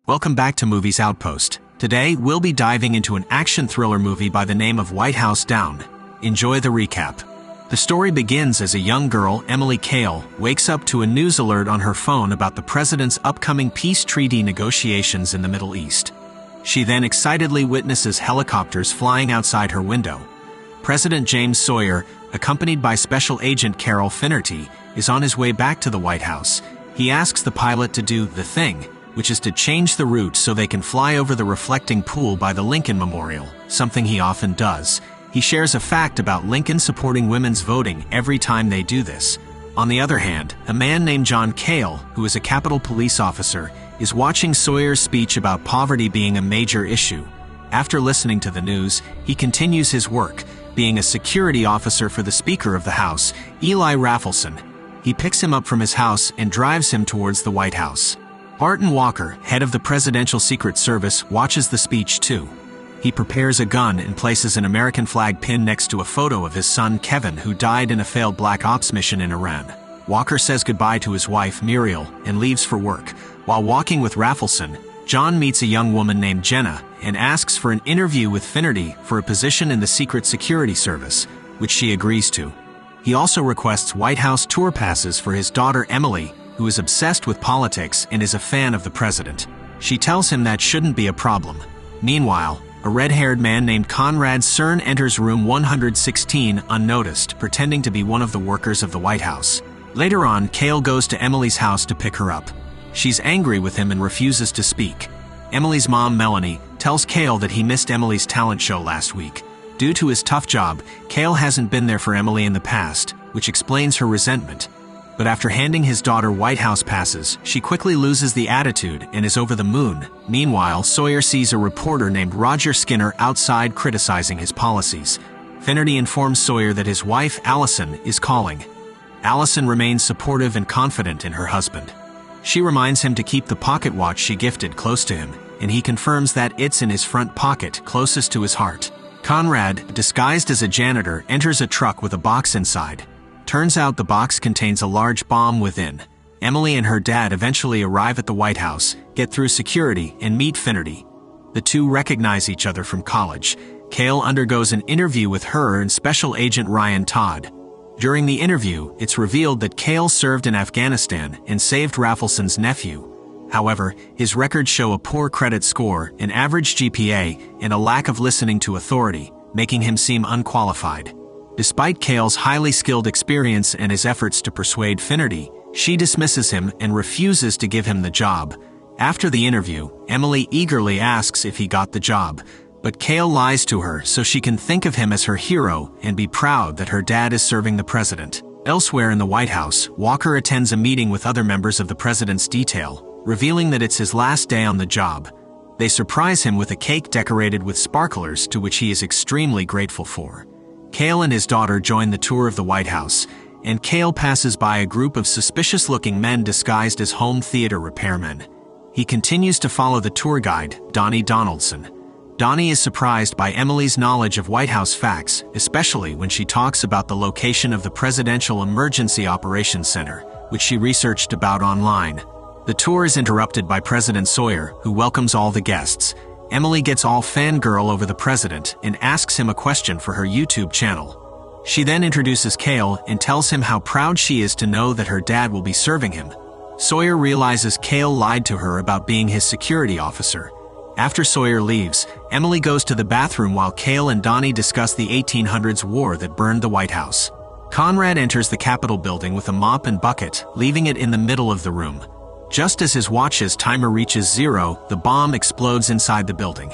Welcome back to Movies Outpost. Today, we'll be diving into an action thriller movie by the name of White House Down. Enjoy the recap. The story begins as a young girl, Emily Cale, wakes up to a news alert on her phone about the president's upcoming peace treaty negotiations in the Middle East. She then excitedly witnesses helicopters flying outside her window. President James Sawyer, accompanied by Special Agent Carol Finnerty, is on his way back to the White House. He asks the pilot to do the thing, which is to change the route so they can fly over the reflecting pool by the Lincoln Memorial, something he often does. He shares a fact about Lincoln supporting women's voting every time they do this. On the other hand, a man named John Cale, who is a Capitol Police officer, is watching Sawyer's speech about poverty being a major issue. After listening to the news, he continues his work, being a security officer for the Speaker of the House, Eli Raffleson. He picks him up from his house and drives him towards the White House. Barton Walker, head of the Presidential Secret Service, watches the speech too. He prepares a gun and places an American flag pin next to a photo of his son Kevin, who died in a failed Black Ops mission in Iran. Walker says goodbye to his wife, Muriel, and leaves for work. While walking with Raffleson, John meets a young woman named Jenna and asks for an interview with Finnerty for a position in the Secret Security Service, which she agrees to. He also requests White House tour passes for his daughter Emily, who is obsessed with politics and is a fan of the president. She tells him that shouldn't be a problem. Meanwhile, a red-haired man named Conrad Cern enters room 116 unnoticed, pretending to be one of the workers of the White House. Later on, Cale goes to Emily's house to pick her up. She's angry with him and refuses to speak. Emily's mom, Melanie, tells Cale that he missed Emily's talent show last week. Due to his tough job, Cale hasn't been there for Emily in the past, which explains her resentment. But after handing his daughter White House passes, she quickly loses the attitude and is over the moon. Meanwhile, Sawyer sees a reporter named Roger Skinner outside criticizing his policies. Finnerty informs Sawyer that his wife, Allison, is calling. Allison remains supportive and confident in her husband. She reminds him to keep the pocket watch she gifted close to him, and he confirms that it's in his front pocket, closest to his heart. Conrad, disguised as a janitor, enters a truck with a box inside. Turns out the box contains a large bomb within. Emily and her dad eventually arrive at the White House, get through security, and meet Finnerty. The two recognize each other from college. Cale undergoes an interview with her and Special Agent Ryan Todd. During the interview, it's revealed that Cale served in Afghanistan and saved Raffleson's nephew. However, his records show a poor credit score, an average GPA, and a lack of listening to authority, making him seem unqualified. Despite Cale's highly skilled experience and his efforts to persuade Finnerty, she dismisses him and refuses to give him the job. After the interview, Emily eagerly asks if he got the job, but Cale lies to her so she can think of him as her hero and be proud that her dad is serving the president. Elsewhere in the White House, Walker attends a meeting with other members of the president's detail, revealing that it's his last day on the job. They surprise him with a cake decorated with sparklers, to which he is extremely grateful for. Cale and his daughter join the tour of the White House, and Cale passes by a group of suspicious-looking men disguised as home theater repairmen. He continues to follow the tour guide, Donnie Donaldson. Donnie is surprised by Emily's knowledge of White House facts, especially when she talks about the location of the Presidential Emergency Operations Center, which she researched about online. The tour is interrupted by President Sawyer, who welcomes all the guests. Emily gets all fangirl over the president and asks him a question for her YouTube channel. She then introduces Cale and tells him how proud she is to know that her dad will be serving him. Sawyer realizes Cale lied to her about being his security officer. After Sawyer leaves, Emily goes to the bathroom while Cale and Donnie discuss the 1800s war that burned the White House. Conrad enters the Capitol building with a mop and bucket, leaving it in the middle of the room. Just as his watch's timer reaches 0, the bomb explodes inside the building.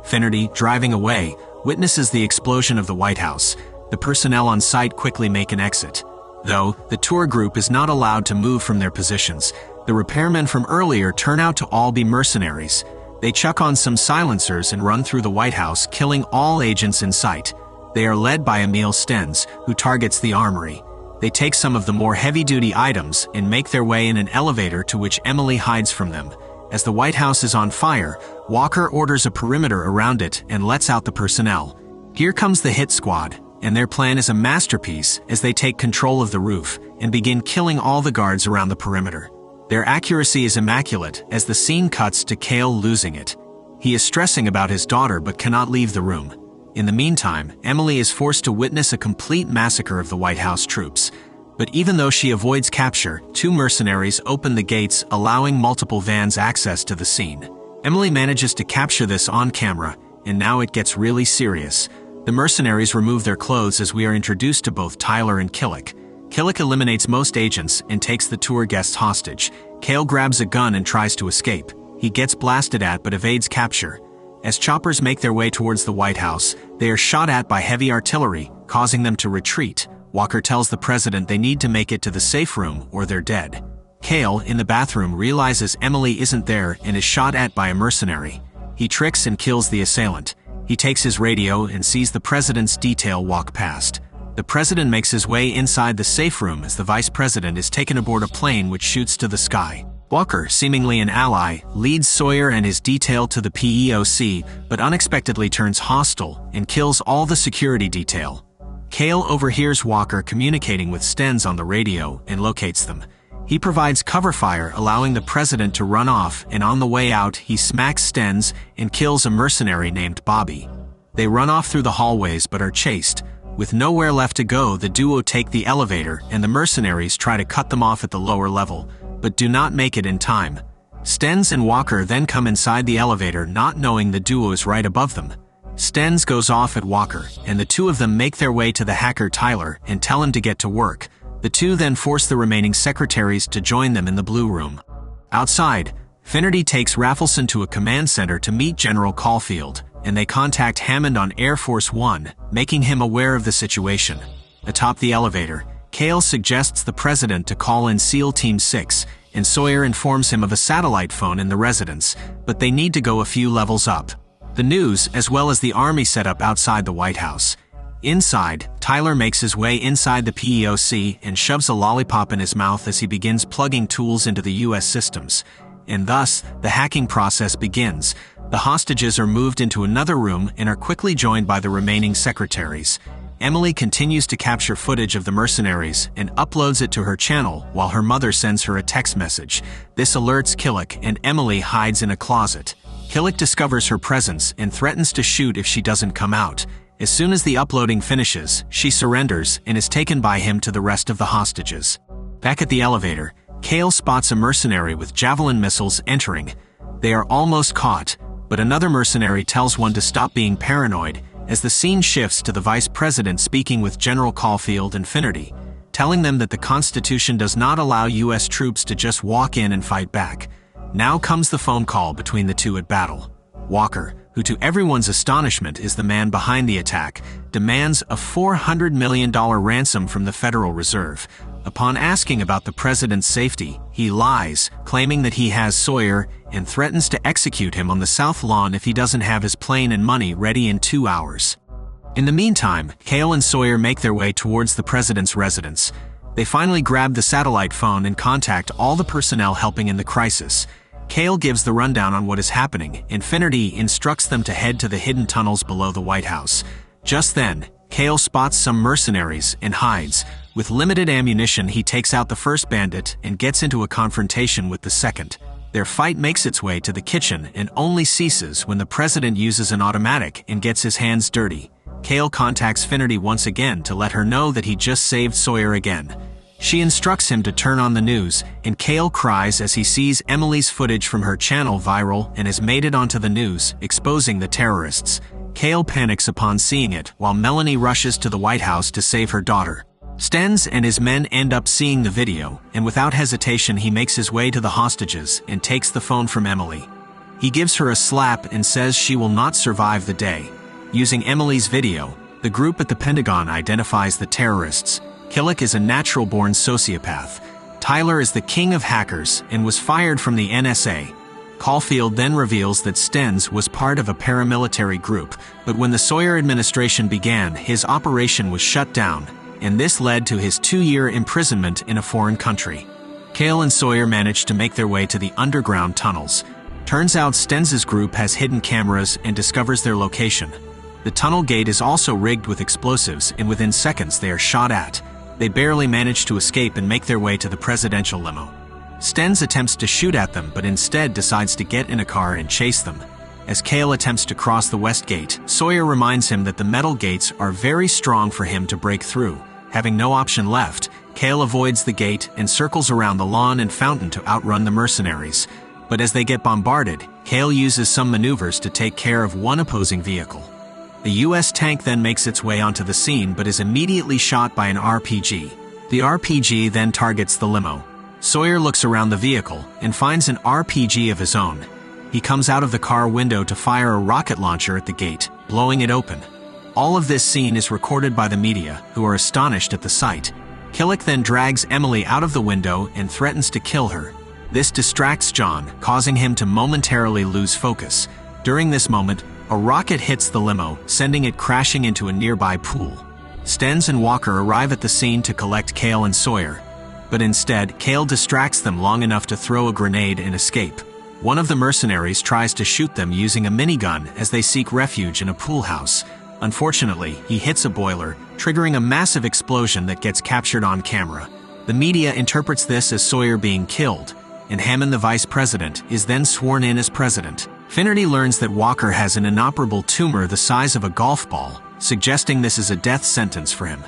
Finnerty, driving away, witnesses the explosion of the White House. The personnel on site quickly make an exit. Though, the tour group is not allowed to move from their positions. The repairmen from earlier turn out to all be mercenaries. They chuck on some silencers and run through the White House, killing all agents in sight. They are led by Emil Stenz, who targets the armory. They take some of the more heavy-duty items and make their way in an elevator to which Emily hides from them. As the White House is on fire, Walker orders a perimeter around it and lets out the personnel. Here comes the hit squad, and their plan is a masterpiece as they take control of the roof and begin killing all the guards around the perimeter. Their accuracy is immaculate as the scene cuts to Cale losing it. He is stressing about his daughter but cannot leave the room. In the meantime, Emily is forced to witness a complete massacre of the White House troops. But even though she avoids capture, 2 mercenaries open the gates, allowing multiple vans access to the scene. Emily manages to capture this on camera, and now it gets really serious. The mercenaries remove their clothes as we are introduced to both Tyler and Killick. Killick eliminates most agents and takes the tour guests hostage. Cale grabs a gun and tries to escape. He gets blasted at but evades capture. As choppers make their way towards the White House, they are shot at by heavy artillery, causing them to retreat. Walker tells the president they need to make it to the safe room or they're dead. Cale, in the bathroom, realizes Emily isn't there and is shot at by a mercenary. He tricks and kills the assailant. He takes his radio and sees the president's detail walk past. The president makes his way inside the safe room as the vice president is taken aboard a plane which shoots to the sky. Walker, seemingly an ally, leads Sawyer and his detail to the PEOC, but unexpectedly turns hostile and kills all the security detail. Cale overhears Walker communicating with Stenz on the radio and locates them. He provides cover fire, allowing the president to run off, and on the way out, he smacks Stenz and kills a mercenary named Bobby. They run off through the hallways but are chased. With nowhere left to go, the duo take the elevator, and the mercenaries try to cut them off at the lower level, but do not make it in time. Stenz and Walker then come inside the elevator, not knowing the duo is right above them. Stenz goes off at Walker, and the two of them make their way to the hacker Tyler and tell him to get to work. The two then force the remaining secretaries to join them in the blue room. Outside, Finnerty takes Raffleson to a command center to meet General Caulfield, and they contact Hammond on Air Force One, making him aware of the situation. Atop the elevator, Cale suggests the president to call in SEAL Team 6, and Sawyer informs him of a satellite phone in the residence, but they need to go a few levels up. The news, as well as the army setup outside the White House. Inside, Tyler makes his way inside the PEOC and shoves a lollipop in his mouth as he begins plugging tools into the US systems. And thus, the hacking process begins. The hostages are moved into another room and are quickly joined by the remaining secretaries. Emily continues to capture footage of the mercenaries and uploads it to her channel while her mother sends her a text message. This alerts Killick, and Emily hides in a closet. Killick discovers her presence and threatens to shoot if she doesn't come out. As soon as the uploading finishes, she surrenders and is taken by him to the rest of the hostages. Back at the elevator, Cale spots a mercenary with javelin missiles entering. They are almost caught, but another mercenary tells one to stop being paranoid as the scene shifts to the vice president speaking with General Caulfield and Finnerty, telling them that the Constitution does not allow US troops to just walk in and fight back. Now comes the phone call between the two at battle. Walker, who to everyone's astonishment is the man behind the attack, demands a $400 million ransom from the Federal Reserve. Upon asking about the president's safety, he lies, claiming that he has Sawyer, and threatens to execute him on the South Lawn if he doesn't have his plane and money ready in 2 hours. In the meantime, Cale and Sawyer make their way towards the president's residence. They finally grab the satellite phone and contact all the personnel helping in the crisis. Cale gives the rundown on what is happening, and Finnerty instructs them to head to the hidden tunnels below the White House. Just then, Cale spots some mercenaries and hides. With limited ammunition, he takes out the first bandit and gets into a confrontation with the second. Their fight makes its way to the kitchen and only ceases when the president uses an automatic and gets his hands dirty. Cale contacts Finnerty once again to let her know that he just saved Sawyer again. She instructs him to turn on the news, and Cale cries as he sees Emily's footage from her channel viral and has made it onto the news, exposing the terrorists. Cale panics upon seeing it, while Melanie rushes to the White House to save her daughter. Stenz and his men end up seeing the video, and without hesitation he makes his way to the hostages and takes the phone from Emily. He gives her a slap and says she will not survive the day. Using Emily's video, the group at the Pentagon identifies the terrorists. Killick is a natural-born sociopath. Tyler is the king of hackers and was fired from the NSA. Caulfield then reveals that Stenz was part of a paramilitary group, but when the Sawyer administration began, his operation was shut down, and this led to his 2-year imprisonment in a foreign country. Cale and Sawyer managed to make their way to the underground tunnels. Turns out Stenz's group has hidden cameras and discovers their location. The tunnel gate is also rigged with explosives, and within seconds they are shot at. They barely manage to escape and make their way to the presidential limo. Stenz attempts to shoot at them but instead decides to get in a car and chase them. As Cale attempts to cross the west gate, Sawyer reminds him that the metal gates are very strong for him to break through. Having no option left, Cale avoids the gate and circles around the lawn and fountain to outrun the mercenaries. But as they get bombarded, Cale uses some maneuvers to take care of one opposing vehicle. The U.S. tank then makes its way onto the scene but is immediately shot by an RPG. The RPG then targets the limo. Sawyer looks around the vehicle and finds an RPG of his own. He comes out of the car window to fire a rocket launcher at the gate, blowing it open. All of this scene is recorded by the media, who are astonished at the sight. Killick then drags Emily out of the window and threatens to kill her. This distracts John, causing him to momentarily lose focus. During this moment, a rocket hits the limo, sending it crashing into a nearby pool. Stenz and Walker arrive at the scene to collect Cale and Sawyer. But instead, Cale distracts them long enough to throw a grenade and escape. One of the mercenaries tries to shoot them using a minigun as they seek refuge in a pool house. Unfortunately, he hits a boiler, triggering a massive explosion that gets captured on camera. The media interprets this as Sawyer being killed, and Hammond, the vice president, is then sworn in as president. Finnerty learns that Walker has an inoperable tumor the size of a golf ball, suggesting this is a death sentence for him.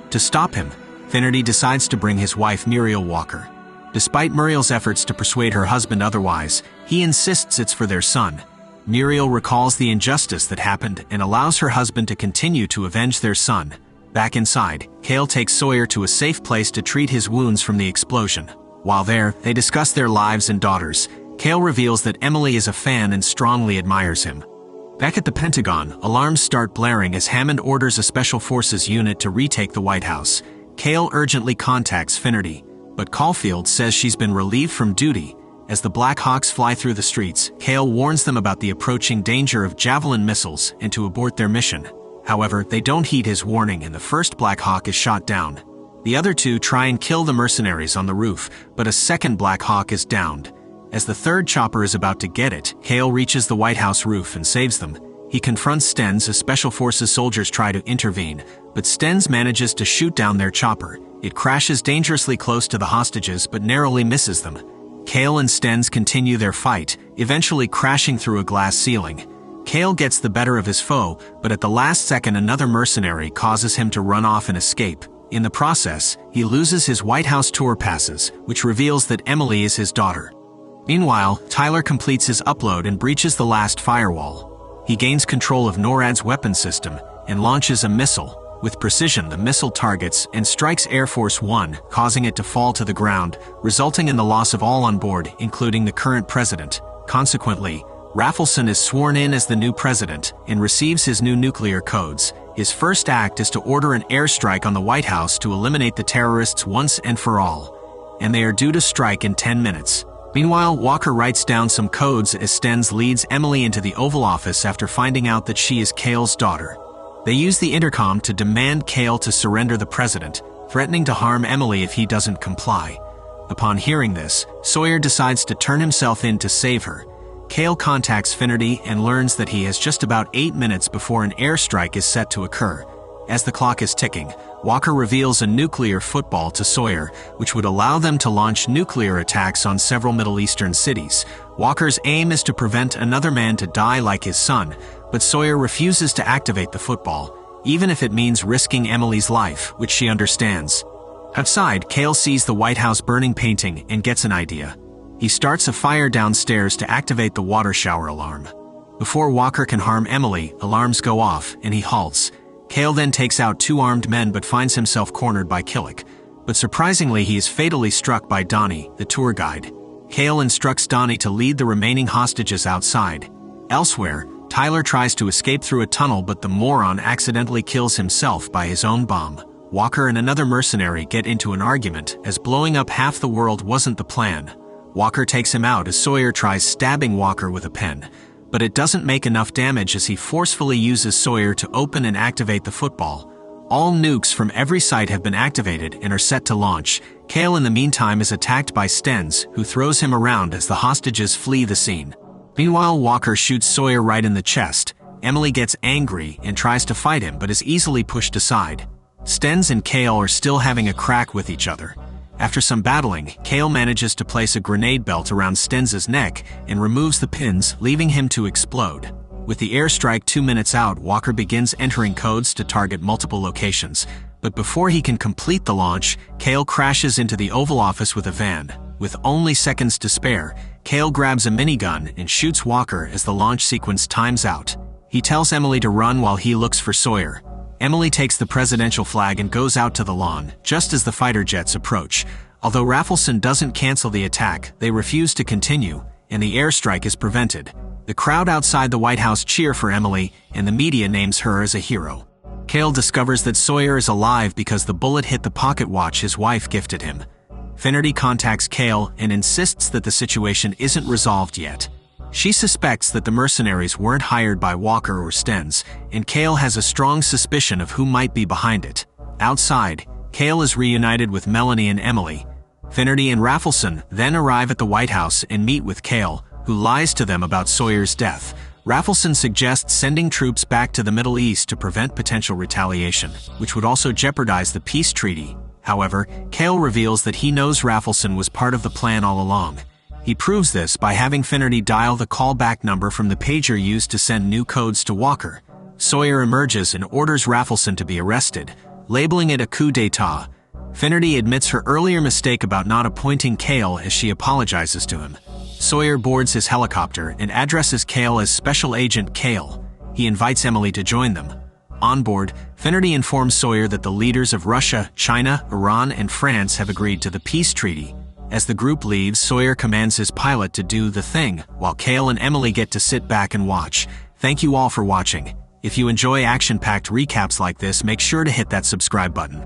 To stop him, Finnerty decides to bring his wife Muriel Walker. Despite Muriel's efforts to persuade her husband otherwise, he insists it's for their son. Muriel recalls the injustice that happened and allows her husband to continue to avenge their son. Back inside, Cale takes Sawyer to a safe place to treat his wounds from the explosion. While there, they discuss their lives and daughters. Cale reveals that Emily is a fan and strongly admires him. Back at the Pentagon, alarms start blaring as Hammond orders a Special Forces unit to retake the White House. Cale urgently contacts Finnerty, but Caulfield says she's been relieved from duty. As the Black Hawks fly through the streets, Cale warns them about the approaching danger of Javelin missiles and to abort their mission. However, they don't heed his warning and the first Black Hawk is shot down. The other two try and kill the mercenaries on the roof, but a second Black Hawk is downed. As the third chopper is about to get it, Cale reaches the White House roof and saves them. He confronts Stenz as Special Forces soldiers try to intervene, but Stenz manages to shoot down their chopper. It crashes dangerously close to the hostages but narrowly misses them. Cale and Stenz continue their fight, eventually crashing through a glass ceiling. Cale gets the better of his foe, but at the last second another mercenary causes him to run off and escape. In the process, he loses his White House tour passes, which reveals that Emily is his daughter. Meanwhile, Tyler completes his upload and breaches the last firewall. He gains control of NORAD's weapon system and launches a missile. With precision, the missile targets and strikes Air Force One, causing it to fall to the ground, resulting in the loss of all on board, including the current president. Consequently, Raffleson is sworn in as the new president and receives his new nuclear codes. His first act is to order an airstrike on the White House to eliminate the terrorists once and for all, and they are due to strike in 10 minutes. Meanwhile, Walker writes down some codes as Stenz leads Emily into the Oval Office after finding out that she is Cale's daughter. They use the intercom to demand Cale to surrender the president, threatening to harm Emily if he doesn't comply. Upon hearing this, Sawyer decides to turn himself in to save her. Cale contacts Finnerty and learns that he has just about 8 minutes before an airstrike is set to occur. As the clock is ticking, Walker reveals a nuclear football to Sawyer, which would allow them to launch nuclear attacks on several Middle Eastern cities. Walker's aim is to prevent another man to die like his son, but Sawyer refuses to activate the football, even if it means risking Emily's life, which she understands. Outside, Cale sees the White House burning painting and gets an idea. He starts a fire downstairs to activate the water shower alarm. Before Walker can harm Emily, alarms go off, and he halts. Cale then takes out 2 armed men but finds himself cornered by Killick. But surprisingly, he is fatally struck by Donnie, the tour guide. Cale instructs Donnie to lead the remaining hostages outside. Elsewhere, Tyler tries to escape through a tunnel, but the moron accidentally kills himself by his own bomb. Walker and another mercenary get into an argument, as blowing up half the world wasn't the plan. Walker takes him out as Sawyer tries stabbing Walker with a pen, but it doesn't make enough damage as he forcefully uses Sawyer to open and activate the football. All nukes from every site have been activated and are set to launch. Cale in the meantime is attacked by Stenz, who throws him around as the hostages flee the scene. Meanwhile, Walker shoots Sawyer right in the chest. Emily gets angry and tries to fight him but is easily pushed aside. Stenz and Cale are still having a crack with each other. After some battling, Cale manages to place a grenade belt around Stenz's neck and removes the pins, leaving him to explode. With the airstrike 2 minutes out, Walker begins entering codes to target multiple locations. But before he can complete the launch, Cale crashes into the Oval Office with a van. With only seconds to spare, Cale grabs a minigun and shoots Walker as the launch sequence times out. He tells Emily to run while he looks for Sawyer. Emily takes the presidential flag and goes out to the lawn, just as the fighter jets approach. Although Raffleson doesn't cancel the attack, they refuse to continue, and the airstrike is prevented. The crowd outside the White House cheer for Emily, and the media names her as a hero. Cale discovers that Sawyer is alive because the bullet hit the pocket watch his wife gifted him. Finnerty contacts Cale and insists that the situation isn't resolved yet. She suspects that the mercenaries weren't hired by Walker or Stenz, and Cale has a strong suspicion of who might be behind it. Outside, Cale is reunited with Melanie and Emily. Finnerty and Raffleson then arrive at the White House and meet with Cale, who lies to them about Sawyer's death. Raffleson suggests sending troops back to the Middle East to prevent potential retaliation, which would also jeopardize the peace treaty. However, Cale reveals that he knows Raffleson was part of the plan all along. He proves this by having Finnerty dial the callback number from the pager used to send new codes to Walker. Sawyer emerges and orders Raffleson to be arrested, labeling it a coup d'etat. Finnerty admits her earlier mistake about not appointing Cale as she apologizes to him. Sawyer boards his helicopter and addresses Cale as Special Agent Cale. He invites Emily to join them. On board, Finnerty informs Sawyer that the leaders of Russia, China, Iran, and France have agreed to the peace treaty. As the group leaves, Sawyer commands his pilot to do the thing, while Cale and Emily get to sit back and watch. Thank you all for watching. If you enjoy action-packed recaps like this, make sure to hit that subscribe button.